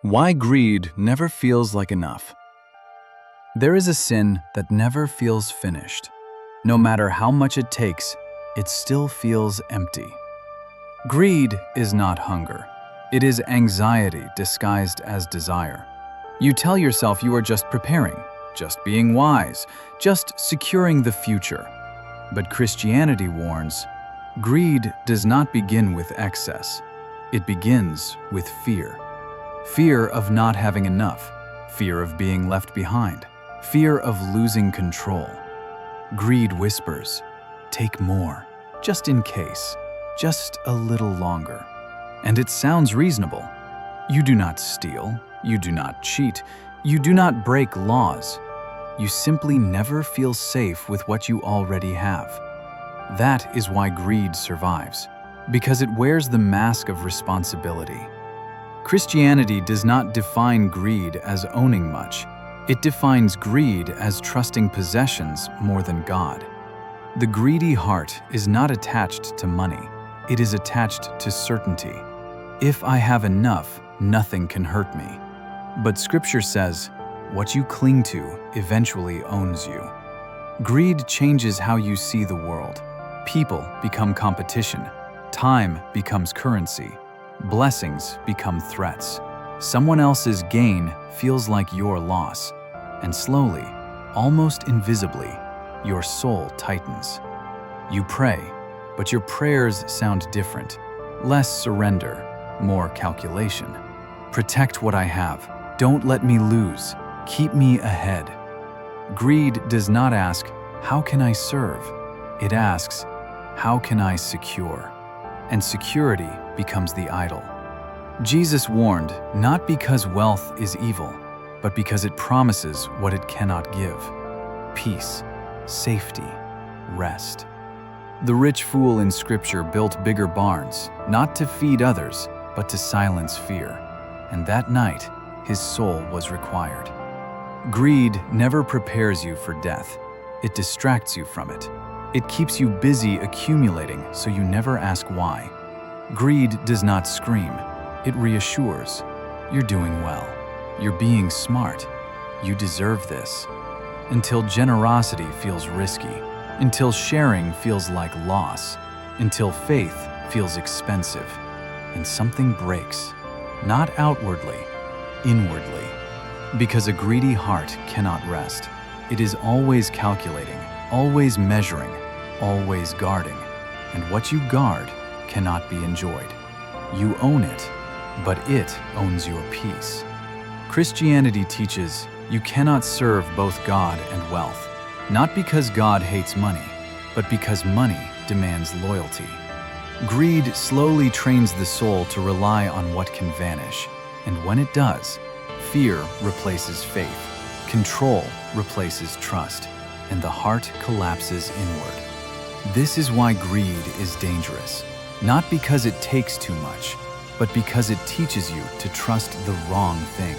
Why greed never feels like enough. There is a sin that never feels finished. No matter how much it takes, it still feels empty. Greed is not hunger. It is anxiety disguised as desire. You tell yourself you are just preparing, just being wise, just securing the future. But Christianity warns, greed does not begin with excess. It begins with fear. Fear of not having enough, fear of being left behind, fear of losing control. Greed whispers, take more, just in case, just a little longer. And it sounds reasonable. You do not steal, you do not cheat, you do not break laws. You simply never feel safe with what you already have. That is why greed survives, because it wears the mask of responsibility. Christianity does not define greed as owning much. It defines greed as trusting possessions more than God. The greedy heart is not attached to money. It is attached to certainty. If I have enough, nothing can hurt me. But Scripture says, what you cling to eventually owns you. Greed changes how you see the world. People become competition. Time becomes currency. Blessings become threats. Someone else's gain feels like your loss. And slowly, almost invisibly, your soul tightens. You pray, but your prayers sound different. Less surrender, more calculation. Protect what I have. Don't let me lose. Keep me ahead. Greed does not ask, how can I serve? It asks, how can I secure? And security becomes the idol. Jesus warned, not because wealth is evil, but because it promises what it cannot give: peace, safety, rest. The rich fool in Scripture built bigger barns, not to feed others, but to silence fear. And that night, his soul was required. Greed never prepares you for death. It distracts you from it. It keeps you busy accumulating so you never ask why. Greed does not scream. It reassures. You're doing well. You're being smart. You deserve this. Until generosity feels risky. Until sharing feels like loss. Until faith feels expensive. And something breaks. Not outwardly, inwardly. Because a greedy heart cannot rest. It is always calculating, always measuring, always guarding. And what you guard cannot be enjoyed. You own it, but it owns your peace. Christianity teaches you cannot serve both God and wealth, not because God hates money, but because money demands loyalty. Greed slowly trains the soul to rely on what can vanish, and when it does, fear replaces faith, control replaces trust, and the heart collapses inward. This is why greed is dangerous, not because it takes too much, but because it teaches you to trust the wrong thing.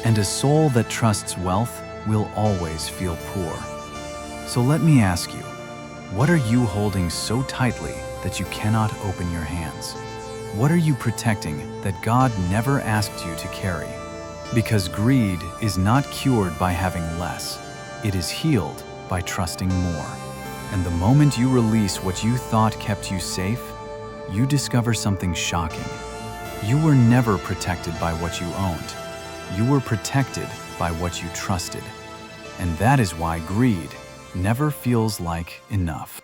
And a soul that trusts wealth will always feel poor. So let me ask you, what are you holding so tightly that you cannot open your hands? What are you protecting that God never asked you to carry? Because greed is not cured by having less. It is healed by trusting more. And the moment you release what you thought kept you safe, you discover something shocking. You were never protected by what you owned. You were protected by what you trusted. And that is why greed never feels like enough.